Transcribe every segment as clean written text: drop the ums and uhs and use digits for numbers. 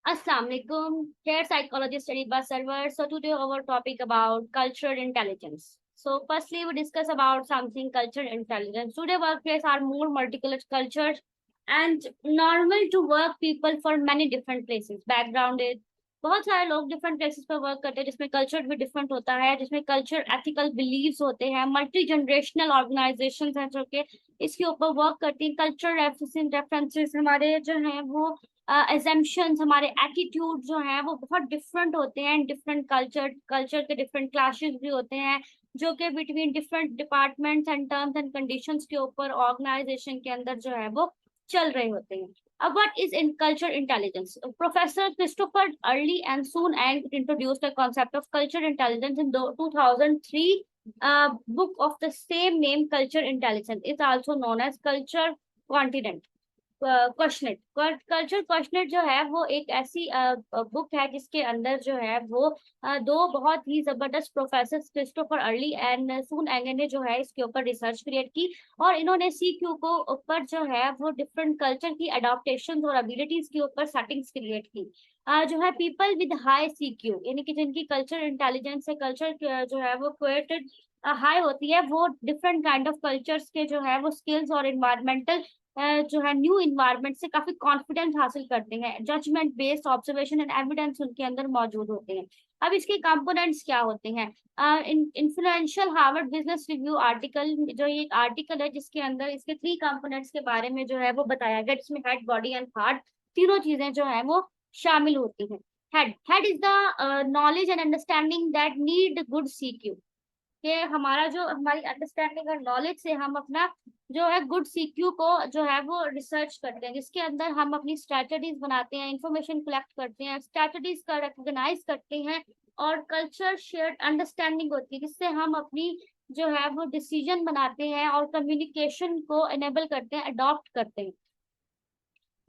Assalamu alaikum. Here psychology studied by server. So today our topic about cultural intelligence. So firstly we discuss about something cultural intelligence. Today workplace are more multicultural cultures and normal to work people for many different places. Background is बहुत सारे लोग different places पर work करते हैं जिसमें culture भी different होता है, जिसमें कल्चर एथिकल बिलीव्स होते हैं, मल्टी जनरेशनल ऑर्गेनाइजेशंस हैं जो कि इसके ऊपर वर्क करती हैं। कल्चर रेफरेंसेस हमारे जो हैं वो एजम्पशंस, हमारे एटीट्यूड जो हैं वो बहुत डिफरेंट होते हैं। डिफरेंट कल्चर के डिफरेंट क्लासेस भी होते हैं जो कि between different departments and terms and conditions के ऊपर ऑर्गेनाइजेशन के अंदर जो है वो चल रहे होते हैं। अब what is in culture intelligence? Professor Christopher Earley and soon Ang introduced the concept of culture intelligence in 2003 book of the same name. Culture intelligence is also known as culture continent क्वेश्चनेट। Culture क्वेश्चनेट जो है वो एक ऐसी book है जिसके अंदर जो है वो दो बहुत ही जबरदस्त professor Christopher Earley and Soon Ang ने जो है इसके ऊपर रिसर्च क्रिएट की और इन्होंने सीक्यू को ऊपर जो है वो डिफरेंट कल्चर की अडॉप्टेशन और एबिलिटीज के ऊपर सेटिंग्स क्रिएट की। जो है पीपल विद हाई सीक्यू यानी कि जिनकी कल्चर इंटेलिजेंस है, कल्चर जो है वो क्रिएटेड हाई होती है, वो डिफरेंट काइंड ऑफ कल्चर्स के जो है वो स्किल्स और इन्वायरमेंटल जो है न्यू इन्वायरमेंट से काफी कॉन्फिडेंस हासिल करते हैं। Judgement based observation and evidence उनके अंदर मौजूद होते हैं। अब इसके कंपोनेंट्स क्या होते हैं? Influential Harvard business review article, जो ये एक आर्टिकल है जिसके अंदर इसके 3 कंपोनेंट्स के बारे में जो है वो बताया गया, जिसमें हेड, बॉडी एंड हार्ट तीनों चीजें जो है वो शामिल होती हैं। Head is the knowledge and understanding that need good CQ, कि हमारा जो हमारी अंडरस्टैंडिंग और नॉलेज से हम अपना जो है गुड सीक्यू को जो है वो रिसर्च करते हैं, जिसके अंदर हम अपनी स्ट्रेटजीज बनाते हैं, इंफॉर्मेशन कलेक्ट करते हैं, स्ट्रेटजीज का रिकॉग्नाइज करते हैं और कल्चर शेयर्ड अंडरस्टैंडिंग होती है जिससे हम अपनी जो है वो डिसीजन बनाते हैं और कम्युनिकेशन को एनेबल करते हैं, अडॉप्ट करते हैं।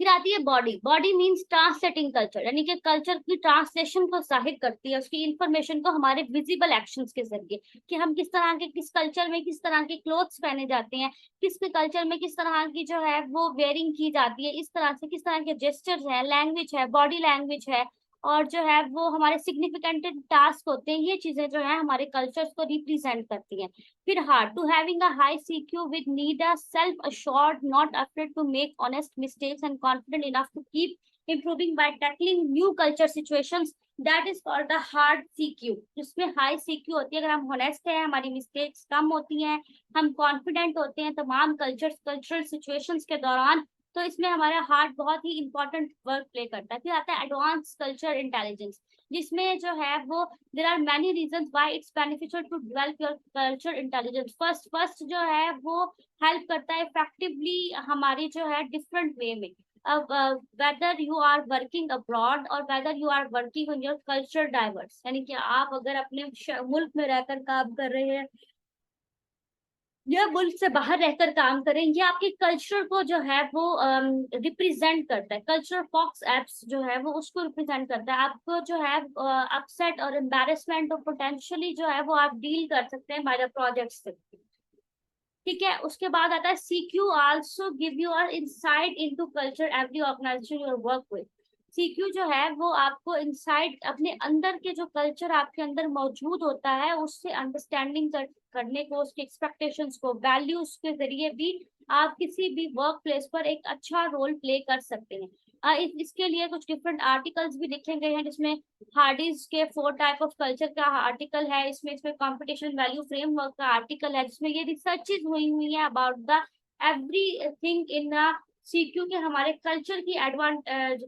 फिर आती है body. Body means translating culture, यानी कि कल्चर की ट्रांसलेशन को जाहिर करती है, उसकी इंफॉर्मेशन को हमारे विजिबल एक्शंस के जरिए, कि हम किस तरह के, किस कल्चर में किस तरह के क्लोथ्स पहने जाते हैं, किस कल्चर में किस तरह की जो है वो वेयरिंग की जाती है, इस तरह से किस तरह के जेस्चर्स हैं, लैंग्वेज है, बॉडी लैंग्वेज है और जो है वो हमारे सिग्निफिकेंट टास्क होते हैं, ये चीजें जो है हमारे कल्चर्स को रिप्रेजेंट करती हैं। फिर heart, to having a high CQ with need a self assured, not afraid to make honest mistakes and confident enough to keep improving by tackling new culture situations, that is called the hard CQ, जिसमें high CQ होती है। अगर हम honest है, हमारी mistakes कम होती हैं, हम कॉन्फिडेंट होते हैं तमाम कल्चरल सिचुएशंस के दौरान, तो इसमें हमारा हार्ट बहुत ही इंपॉर्टेंट वर्क प्ले करता है। फिर आता है एडवांस कल्चर इंटेलिजेंस, जिसमें जो है वो there are many reason why it's beneficial to develop your culture intelligence. First जो है वो हेल्प करता है इफेक्टिवली हमारी जो है डिफरेंट वे में, whether you are working abroad और whether you are working on your culture diverse, यानी कि आप अगर अपने मुल्क में रहकर काम कर रहे हैं या मुल्क से बाहर रहकर काम करें, ये आपके कल्चर को जो है वो रिप्रेजेंट करता है। कल्चर फॉक्स एप्स जो है वो उसको रिप्रेजेंट करता है। आपको जो है अपसेट और एम्बेरसमेंट और पोटेंशियली जो है वो आप डील कर सकते हैं बाय द प्रोजेक्ट से। ठीक है, उसके बाद आता है CQ also give you a insight into culture every organisation your work with. CQ जो है वो आपको इनसाइट, अपने अंदर के जो कल्चर आपके अंदर मौजूद होता है उससे अंडरस्टैंडिंग करने को, उसके एक्सपेक्टेशंस को, वैल्यूज के जरिए भी आप किसी भी वर्क प्लेस पर एक अच्छा रोल प्ले कर सकते हैं। इसके लिए कुछ डिफरेंट आर्टिकल्स भी लिखे गए हैं, जिसमें हार्डीज के 4 टाइप ऑफ कल्चर का आर्टिकल है, इसमें कंपटीशन वैल्यू फ्रेमवर्क का आर्टिकल है, जिसमें ये रिसर्चेज हुई है about the everything in CQ के हमारे कल्चर की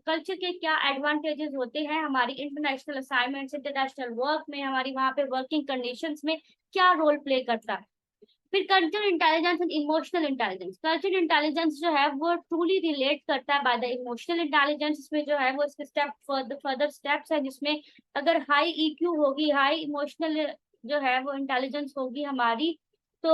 कल्चर के क्या एडवांटेजेस होते हैं हमारी इंटरनेशनल असाइनमेंट्स, इंटरनेशनल वर्क में, हमारी वहाँ पे वर्किंग कंडीशंस में क्या रोल प्ले करता है। फिर culture intelligence and emotional intelligence. Culture intelligence जो है वो ट्रूली रिलेट करता है बाय द इमोशनल इंटेलिजेंस। इसमें जो है वो इसके स्टेप फर्दर स्टेप्स है, जिसमें अगर हाई ईक्यू होगी, हाई इमोशनल जो है वो इंटेलिजेंस होगी हमारी, तो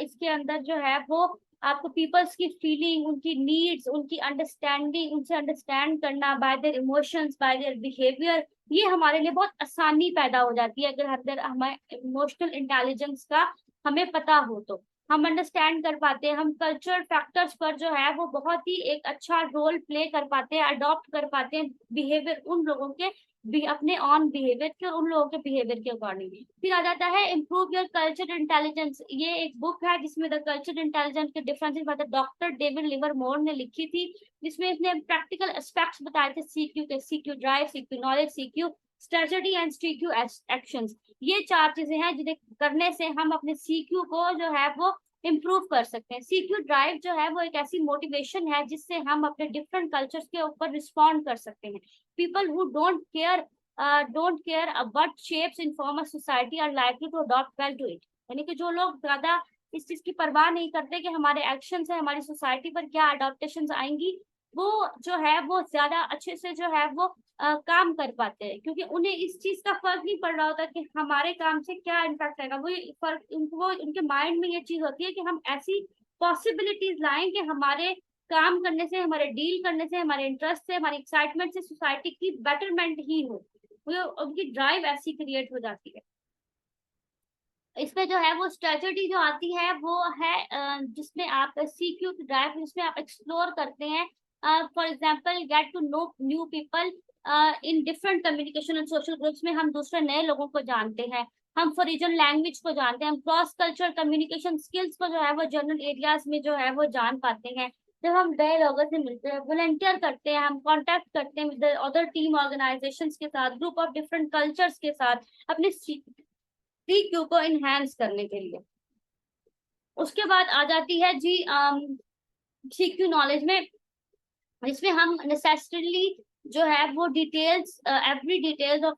इसके अंदर जो है वो आपको पीपल्स की फीलिंग, उनकी नीड्स, उनकी अंडरस्टैंडिंग, उनसे अंडरस्टैंड करना bye their emotions, bye their behaviour, ये हमारे लिए बहुत आसानी पैदा हो जाती है अगर अंदर हमारे इमोशनल इंटेलिजेंस का हमें पता हो तो। हम अंडरस्टैंड कर पाते हैं, हम कल्चरल फैक्टर्स पर जो है वो बहुत ही एक अच्छा रोल प्ले कर पाते हैं, अडॉप्ट कर पाते हैं बिहेवियर उन लोगों के भी अपने ऑन बिहेवियर के और उन लोगों के बिहेवियर के अकॉर्डिंग। फिर आ जाता है इम्प्रूव योर कल्चर इंटेलिजेंस। ये एक बुक है जिसमें द कल्चर इंटेलिजेंस के डिफरेंसेस बताए, डॉक्टर डेविड लिवरमोर ने लिखी थी, जिसमें इसने प्रैक्टिकल एस्पेक्ट्स बताए थे सीक्यू के, CQ drive, CQ knowledge, CQ strategy and CQ actions. ये 4 चीजें हैं जिन्हें करने से हम अपने सीक्यू को जो है वो इम्प्रूव कर सकते हैं। सीक्यू ड्राइव जो है वो एक ऐसी मोटिवेशन है जिससे हम अपने डिफरेंट कल्चर्स के ऊपर रिस्पॉन्ड कर सकते हैं। People who don't care what shapes inform a society are likely to adopt well to it. यानी कि जो लोग ज्यादा इस चीज की परवाह नहीं करते कि हमारे एक्शन से हमारी सोसाइटी पर क्या अडॉप्टेशन आएंगी, वो जो है वो ज्यादा अच्छे से जो है वो काम कर पाते हैं, क्योंकि उन्हें इस चीज का फर्क नहीं पड़ रहा होता कि हमारे काम से क्या इम्पैक्ट आएगा। वो फर्क वो उनके माइंड में ये चीज होती है कि हम ऐसी पॉसिबिलिटीज लाएं कि हमारे काम करने से, हमारे डील करने से, हमारे इंटरेस्ट से, हमारी एक्साइटमेंट से सोसाइटी की बेटरमेंट ही हो। वो उनकी ड्राइव ऐसी क्रिएट हो जाती है। इसमें जो है वो स्ट्रेटजी जो आती है वो है जिसमें आप सीक्यू ड्राइव, जिसमें आप एक्सप्लोर करते हैं। For example get to know new people in different communication and social groups में हम दूसरे नए लोगों को जानते हैं, हम फॉर रीजन लैंग्वेज को जानते हैं, हम क्रॉस कल्चरल कम्युनिकेशन स्किल्स को जो है वो जनरल एरियाज में जो है वो जान पाते हैं। जब हम नए लोगों से मिलते हैं, वॉलंटियर करते हैं, हम कांटेक्ट करते हैं विद अदर टीम ऑर्गेनाइजेशंस के साथ, ग्रुप ऑफ डिफरेंट कल्चर्स के साथ, अपने सीक्यू को इनहेंस करने के लिए। उसके बाद आ जाती है जी सीक्यू नॉलेज में, जिसमें हम नेसेसरली जो है वो details, every details of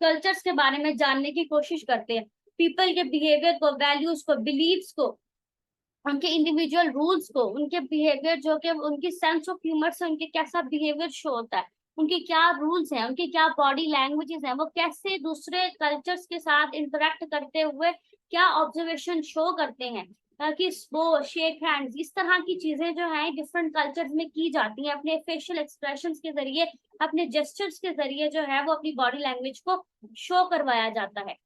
cultures के बारे में जानने की कोशिश करते हैं, पीपल के बिहेवियर को, वैल्यूज को, बिलीव्स को, उनके इंडिविजुअल रूल्स को, उनके बिहेवियर जो कि उनकी सेंस ऑफ ह्यूमर से उनके कैसा बिहेवियर शो होता है, उनके क्या रूल्स हैं, उनके क्या बॉडी लैंग्वेजेस हैं, वो कैसे दूसरे कल्चर्स के साथ इंटरेक्ट करते हुए क्या ऑब्जर्वेशन शो करते हैं, कि वो शेक हैंड्स, इस तरह की चीजें जो है डिफरेंट कल्चर्स में की जाती हैं, अपने फेशियल एक्सप्रेशंस के जरिए, अपने जेस्चर्स के जरिए जो है वो अपनी बॉडी लैंग्वेज को शो करवाया जाता है।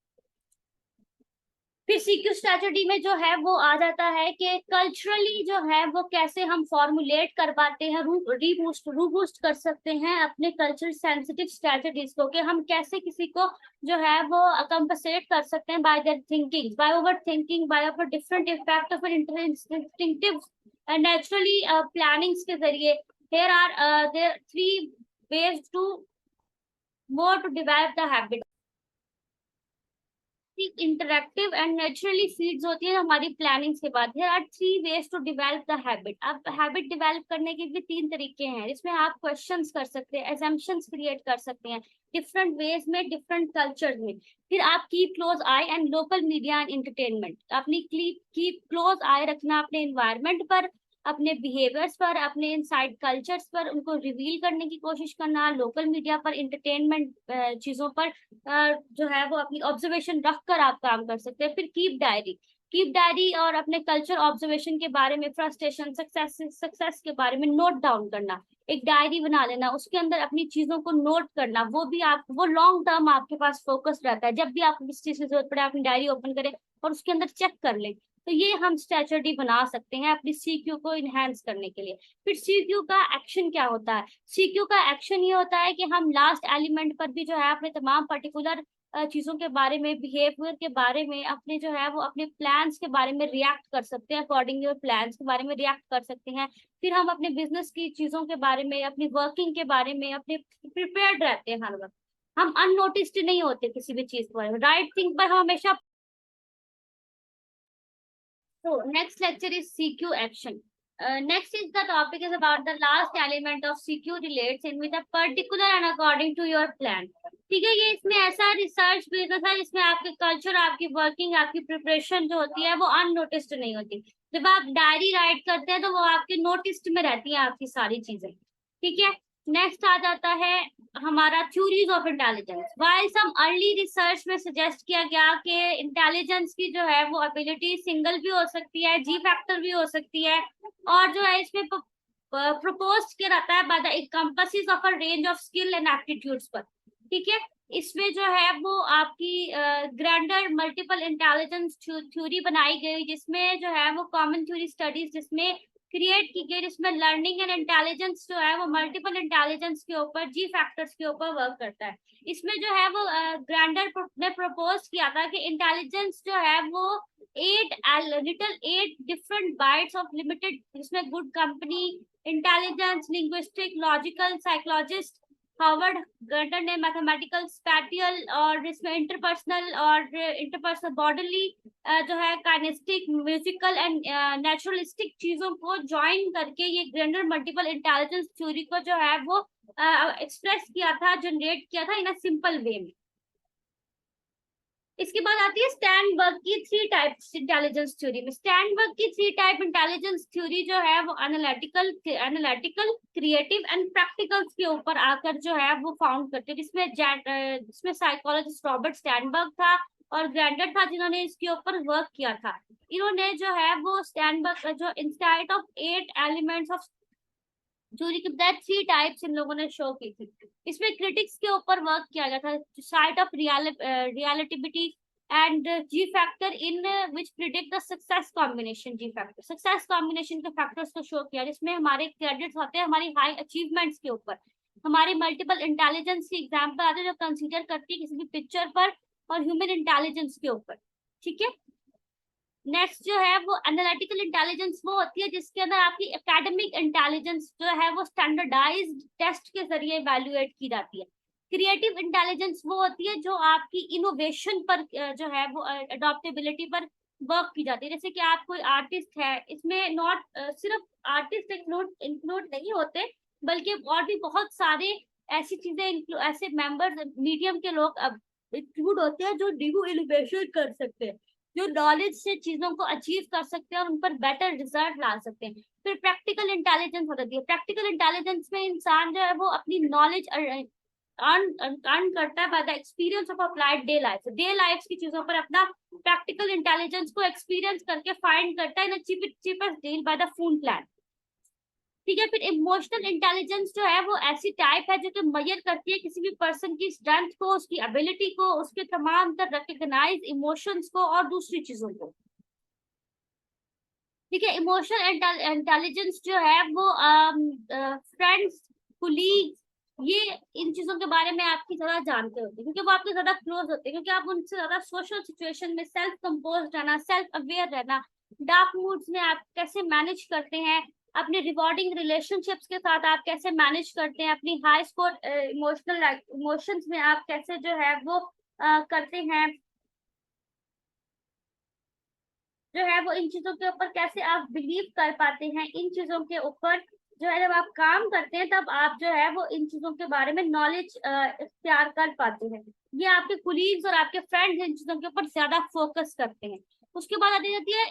फिर सीक्यू स्ट्रेटजी में जो है वो आ जाता है कि कल्चरली जो है वो कैसे हम फॉर्मुलेट कर पाते हैं, रूबूस्ट कर सकते हैं अपने कल्चर सेंसिटिव स्ट्रेटजीज को, कि हम कैसे किसी को जो है वो कंपनसेट कर सकते हैं by their thinking, by over thinking, by of different effect of instinctive naturally plannings के जरिए। here are there 3 ways to more to develop the habit। Interactive and naturally feeds होती है हमारी प्लानिंग्स के बाद। There are 3 ways to develop the habit। अब habit develop करने के भी 3 तरीके हैं, इसमें आप क्वेश्चंस कर सकते हैं, assumptions क्रिएट कर सकते हैं डिफरेंट वेज में, डिफरेंट कल्चर में। फिर आप keep close I and local media and entertainment, अपनी कीप क्लोज आई रखना अपने एनवायरमेंट पर, अपने बिहेवियर्स पर, अपने इनसाइड कल्चर्स पर, उनको रिवील करने की कोशिश करना, लोकल मीडिया पर, इंटरटेनमेंट चीजों पर जो है वो अपनी ऑब्जर्वेशन रखकर आप काम कर सकते हैं। फिर कीप डायरी और अपने कल्चर ऑब्जर्वेशन के बारे में, फ्रस्ट्रेशन, सक्सेस के बारे में नोट डाउन करना, एक डायरी बना लेना, उसके अंदर अपनी चीजों को नोट करना। वो भी आप वो लॉन्ग टर्म आपके पास फोकस रहता है, जब भी आपको किसी चीज की जरूरत पड़े अपनी डायरी ओपन करें और उसके अंदर चेक कर लें। तो ये हम स्ट्रेटजी बना सकते हैं अपनी सीक्यू को इनहेंस करने के लिए। फिर सीक्यू का एक्शन क्या होता है? सीक्यू का एक्शन ये होता है कि हम लास्ट एलिमेंट पर भी जो है अपने तमाम पर्टिकुलर चीजों के बारे में, बिहेवियर के बारे में, अपने जो है वो अपने प्लान्स के बारे में रिएक्ट कर सकते हैं, अकॉर्डिंग योर प्लान्स के बारे में रिएक्ट कर सकते हैं। फिर हम अपने बिजनेस की चीजों के बारे में, अपनी वर्किंग के बारे में अपने प्रिपेयर्ड रहते हैं हर वक्त, हम अननोटिस्ड नहीं होते किसी भी चीज के बारे में, राइट थिंग पर हम हमेशा। So next lecture is CQ action. Next is the topic is about the last element of CQ relates in with a particular and according to your plan। ठीक है, ये इसमें ऐसा रिसर्च बेस्ड है जिसमें आपके कल्चर, आपकी वर्किंग, आपकी प्रिपरेशन जो होती है वो अननोटिस्ड नहीं होती। जब आप डायरी राइट करते हैं तो वो आपके नोटिस्ड में रहती है आपकी सारी चीजें। ठीक है, नेक्स्ट आ जाता है हमारा theories of intelligence. While some early research में सजेस्ट किया गया कि इंटेलिजेंस की जो है वो एबिलिटी सिंगल भी हो सकती है, जी फैक्टर भी हो सकती है, और जो है इसमें प्रपोज किया जाता है by the compasses of a range of skill and aptitudes पर। ठीक है, इसमें जो है वो आपकी ग्रैंडर मल्टीपल इंटेलिजेंस थ्योरी बनाई गई, जिसमें जो है वो कॉमन थ्योरी स्टडीज जिसमें क्रिएट की गई, जिसमें लर्निंग एंड इंटेलिजेंस जो है वो मल्टीपल इंटेलिजेंस के ऊपर, जी फैक्टर्स के ऊपर वर्क करता है। इसमें जो है वो ग्रैंडर ने प्रपोज किया था कि इंटेलिजेंस जो है वो 8 डिफरेंट बाइट्स ऑफ लिमिटेड, जिसमें good company, intelligence, linguistic, logical, psychologist, Harvard Gardner ने मैथमेटिकल, स्पैटियल, और इसमें इंटरपर्सनल बॉडीली जो है काइनेस्टिक, म्यूजिकल एंड नेचुरलिस्टिक चीजों को ज्वाइन करके ये ग्रेंडर मल्टीपल इंटेलिजेंस थ्योरी को जो है वो एक्सप्रेस किया था, जनरेट किया था इन अ सिंपल वे में। इसके बाद आती है स्टैनबर्ग की 3 टाइप्स इंटेलिजेंस थ्योरी में। स्टैनबर्ग की 3 टाइप इंटेलिजेंस थ्योरी जो है वो एनालिटिकल, क्रिएटिव एंड प्रैक्टिकल के ऊपर आकर जो है वो फाउंड करते हैं, जिसमें साइकोलॉजिस्ट रॉबर्ट स्टैनबर्ग था और ग्रैंडर था, जिन्होंने इसके ऊपर वर्क किया था। इन्होंने जो है वो स्टैनबर्ग जो insight of 8 elements of theory की बताया 3 टाइप्स इन लोगों ने शो की थी। इसमें क्रिटिक्स के ऊपर वर्क किया गया था, site of relativity and G factor in which predict the success combination. G factor success combination के फैक्टर्स को शो किया, जिसमें हमारे क्रेडिट्स होते हैं हमारी हाई अचीवमेंट्स के ऊपर, हमारी मल्टीपल इंटेलिजेंस की एग्जाम्पल आते हैं जो कंसीडर करती है किसी भी पिक्चर पर, और ह्यूमन इंटेलिजेंस के ऊपर। ठीक है, नेक्स्ट जो है वो एनालिटिकल इंटेलिजेंस वो होती है जिसके अंदर आपकी एकेडमिक इंटेलिजेंस जो है वो स्टैंडर्डाइज्ड टेस्ट के जरिए इवैल्यूएट की जाती है। क्रिएटिव इंटेलिजेंस वो होती है जो आपकी इनोवेशन पर जो है वो अडॉप्टेबिलिटी पर वर्क की जाती है। जैसे कि आप कोई आर्टिस्ट है, इसमें नॉट सिर्फ आर्टिस्ट इंक्लूड नहीं होते, बल्कि और भी बहुत सारे ऐसी चीजें, ऐसे मेंबर्स मीडियम के लोग इंक्लूड होते हैं जो न्यू इनोवेशन कर सकते हैं, जो नॉलेज से चीजों को अचीव कर सकते हैं और उन पर बेटर रिजल्ट ला सकते हैं। फिर प्रैक्टिकल इंटेलिजेंस हो जाती है। प्रैक्टिकल इंटेलिजेंस में इंसान जो है वो अपनी नॉलेज अर्न करता है by the experience of applied day life की चीजों पर अपना प्रैक्टिकल इंटेलिजेंस को एक्सपीरियंस करके फाइंड करता है in cheapest deal by the food plan. ठीक है, फिर इमोशनल इंटेलिजेंस जो है वो ऐसी टाइप है जो कि मेजर करती है किसी भी पर्सन की स्ट्रेंथ को, उसकी एबिलिटी को, उसके तमाम तर रिकग्नाइज इमोशंस को और दूसरी चीजों को। ठीक है, इमोशनल इंटेलिजेंस जो है वो फ्रेंड्स, कुलीग, ये इन चीजों के बारे में आपकी ज्यादा जानते होते हैं, क्योंकि वो आपके ज्यादा क्लोज होते हैं, क्योंकि आप उनसे ज्यादा सोशल सिचुएशन में सेल्फ कंपोज रहना, सेल्फ अवेयर रहना, डार्क मूड्स में आप कैसे मैनेज करते हैं, अपने रिवॉर्डिंग रिलेशनशिप्स के साथ आप कैसे मैनेज करते हैं, अपनी हाई स्कोर इमोशनल इमोशंस में आप कैसे जो है वो करते हैं, जो है वो इन चीजों के ऊपर कैसे आप बिलीव कर पाते हैं, इन चीजों के ऊपर जो है जब आप काम करते हैं तब आप जो है वो इन चीजों के बारे में नॉलेज इख्तियार कर पाते हैं। ये आपके कुलीग्स और आपके फ्रेंड्स इन चीजों के ऊपर ज्यादा फोकस करते हैं। उसके बाद आती जाती है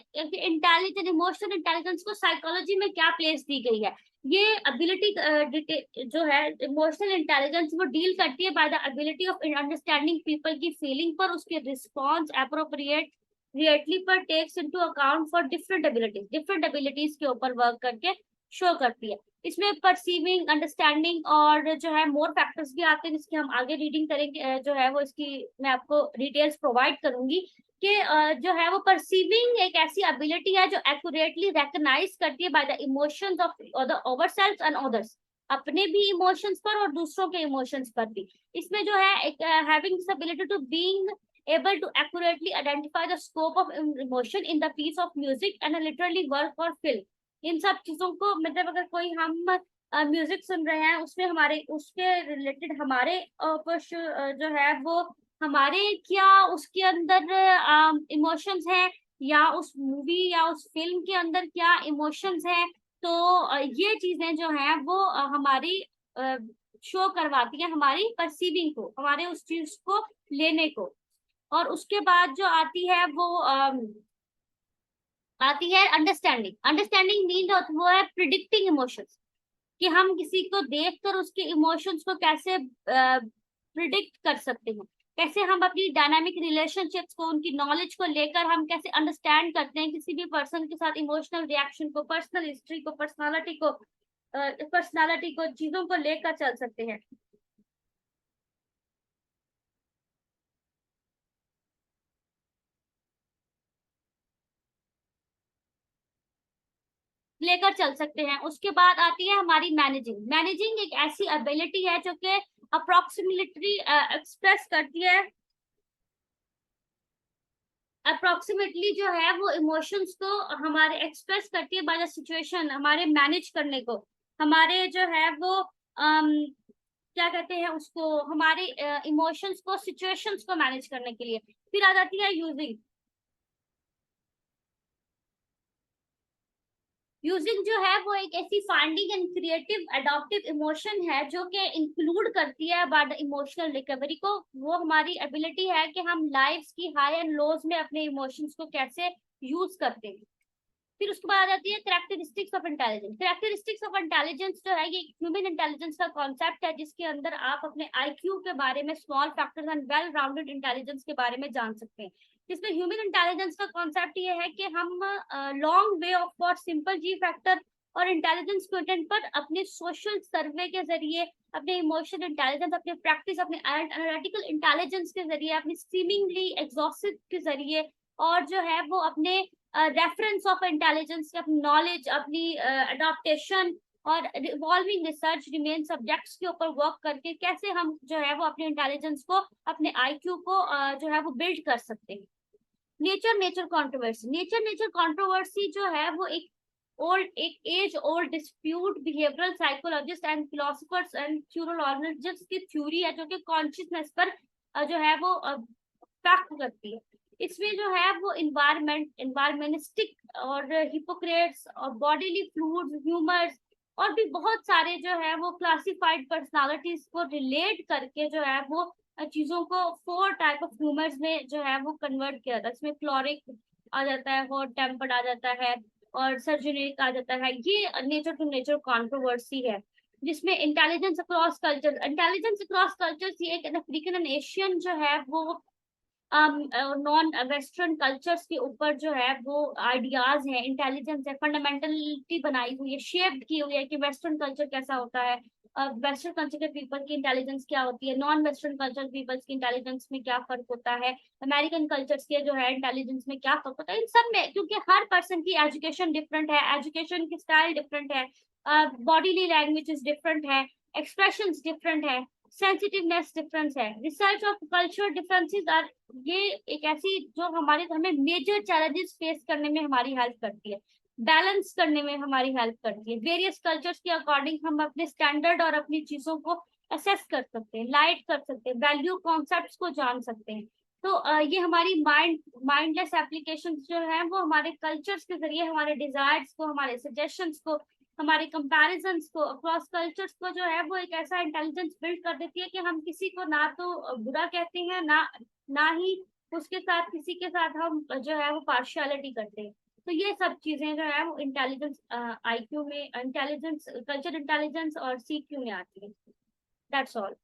इंटेलिजेंस, इमोशनल इंटेलिजेंस को साइकोलॉजी में क्या प्लेस दी गई है। ये एबिलिटी जो है इमोशनल इंटेलिजेंस वो डील करती है by the ability of understanding people की फीलिंग पर, उसके रिस्पॉन्स अप्रोप्रिएटली पर takes into account for different abilities के ऊपर वर्क करके शो करती है। इसमें परसीविंग, अंडरस्टैंडिंग और जो है मोर फैक्टर्स भी आते हैं, जिसकी हम आगे रीडिंग करेंगे, जो है वो इसकी मैं आपको डिटेल्स प्रोवाइड करूंगी कि जो है वो परसीविंग एक ऐसी एबिलिटी है जो एक्यूरेटली रिकॉग्नाइज करती है by the emotions of the over self and others, अपने भी इमोशंस पर और दूसरों के इमोशंस पर भी। इसमें जो है एक having this ability to being able to accurately identify the scope of emotion in the piece of music and a literally work or film। इन सब चीजों को मतलब अगर कोई हम म्यूजिक सुन रहे हैं उसमें हमारे उसके रिलेटेड हमारे कुछ जो है वो हमारे क्या उसके अंदर इमोशंस हैं, या उस मूवी या उस फिल्म के अंदर क्या इमोशंस हैं, तो ये चीजें जो हैं वो हमारी शो करवाती है हमारी परसीविंग को, हमारे उस चीज को लेने को। और उसके बाद जो आती है वो आती है अंडरस्टैंडिंग। अंडरस्टैंडिंग मीन वो है प्रिडिक्टिंग इमोशंस, कि हम किसी को देखकर उसके इमोशंस को कैसे प्रिडिक्ट कर सकते हैं, कैसे हम अपनी डायनामिक रिलेशनशिप्स को, उनकी नॉलेज को लेकर हम कैसे अंडरस्टैंड करते हैं किसी भी पर्सन के साथ इमोशनल रिएक्शन को, पर्सनल हिस्ट्री को, पर्सनालिटी को चीजों को लेकर चल सकते हैं। लेकर चल सकते हैं। उसके बाद आती है हमारी मैनेजिंग। मैनेजिंग एक ऐसी एबिलिटी है जो कि अप्रोक्सीमेटली एक्सप्रेस करती है, अप्रोक्सीमेटली जो है वो इमोशंस को हमारे एक्सप्रेस करती है बाय द सिचुएशन, हमारे मैनेज करने को, हमारे जो है वो क्या कहते हैं उसको, हमारे इमोशंस को, सिचुएशंस को मैनेज करने के लिए। फिर आ जाती है यूजिंग। यूजिंग जो है वो एक ऐसी finding and creative adoptive emotion है जो कि इंक्लूड करती है बाद इमोशनल रिकवरी को। वो हमारी एबिलिटी है कि हम लाइफ की हाई एंड लोज में अपने इमोशंस को कैसे यूज करते हैं। फिर उसके बाद आ जाती है characteristics of intelligence. Characteristics of intelligence जो है ये ह्यूमन इंटेलिजेंस का कॉन्सेप्ट है जिसके अंदर आप अपने आईक्यू के बारे में, small factors and well rounded intelligence के बारे में जान सकते हैं। जिसमें ह्यूमन इंटेलिजेंस का कॉन्सेप्ट ये है कि हम long way of for simple ji factor और इंटेलिजेंस क्वोटिएंट पर अपने सोशल सर्वे के जरिए, अपने इमोशनल इंटेलिजेंस, अपने प्रैक्टिस, अपने एनालिटिकल इंटेलिजेंस के जरिए, अपनी सीमिंगली एग्जॉस्टिव के जरिए, और जो है वो अपने रेफरेंस ऑफ इंटेलिजेंस, अपनी नॉलेज, अपनी अडॉप्टेशन और इवॉल्विंग रिसर्च रिमेन सब्जेक्ट्स के ऊपर वर्क करके कैसे हम जो है वो अपने इंटेलिजेंस को, अपने आईक्यू को जो है वो बिल्ड कर सकते हैं। Nature controversy. नेचर कंट्रोवर्सी जो है वो एक age old dispute behavioural psychologist and philosophers and theologists की थ्योरी है जो कि कॉन्शियसनेस पर जो है वो फैक्ट करती है। इसमें जो है वो इन्वायरमेंटिस्टिक और हिपोक्रेट्स और बॉडीली फ्लूइड्स, ह्यूमर्स और भी बहुत सारे जो है वो क्लासिफाइड पर्सनालिटीज को रिलेट करके जो है वो चीजों को 4 टाइप ऑफ ह्यूमर्स में जो है वो कन्वर्ट किया था। इसमें क्लोरिक आ जाता है, हॉट टेम्पर्ड आ जाता है और सर्जेनिक आ जाता है। ये नेचर टू नेचर कंट्रोवर्सी है जिसमें इंटेलिजेंस अक्रॉस कल्चर्स ये एक अफ्रीकन एंड एशियन जो है वो नॉन वेस्टर्न कल्चर्स के ऊपर जो है वो आइडियाज है, इंटेलिजेंस है, फंडामेंटलिटी बनाई हुई है, शेप्ड की हुई है कि वेस्टर्न कल्चर कैसा होता है, वेस्टर्न कल्चर के पीपल की इंटेलिजेंस क्या होती है, नॉन वेस्टर्न कल्चर पीपल्स की इंटेलिजेंस में क्या फर्क होता है, अमेरिकन कल्चर्स के जो है इंटेलिजेंस में क्या फर्क होता है। इन सब में क्योंकि हर पर्सन की एजुकेशन डिफरेंट है, एजुकेशन की स्टाइल डिफरेंट है, बॉडीली लैंग्वेज डिफरेंट है, एक्सप्रेशन डिफरेंट है, सेंसिटिवनेस डिफरेंस है। Research of culture differences are, ये एक ऐसी जो हमें मेजर चैलेंजेस फेस करने में हमारी हेल्प करती है, बैलेंस करने में हमारी हेल्प करती है। वेरियस कल्चर्स के अकॉर्डिंग हम अपने स्टैंडर्ड और अपनी चीजों को असेस कर सकते हैं, लाइट कर सकते हैं, वैल्यू कॉन्सेप्ट्स को जान सकते हैं। तो ये हमारी माइंडलेस एप्लीकेशन जो है वो हमारे कल्चर्स के जरिए हमारे डिजायर्स को, हमारे सजेशंस को, हमारे कंपैरिजंस को अक्रॉस कल्चर्स को जो है वो एक ऐसा इंटेलिजेंस बिल्ड कर देती है कि हम किसी को ना तो बुरा कहते हैं, ना ही उसके साथ किसी के साथ हम जो है वो पार्शियलिटी करते हैं। तो ये सब चीजें जो है वो इंटेलिजेंस आईक्यू में, इंटेलिजेंस, कल्चर इंटेलिजेंस और सीक्यू में आती है। That's all.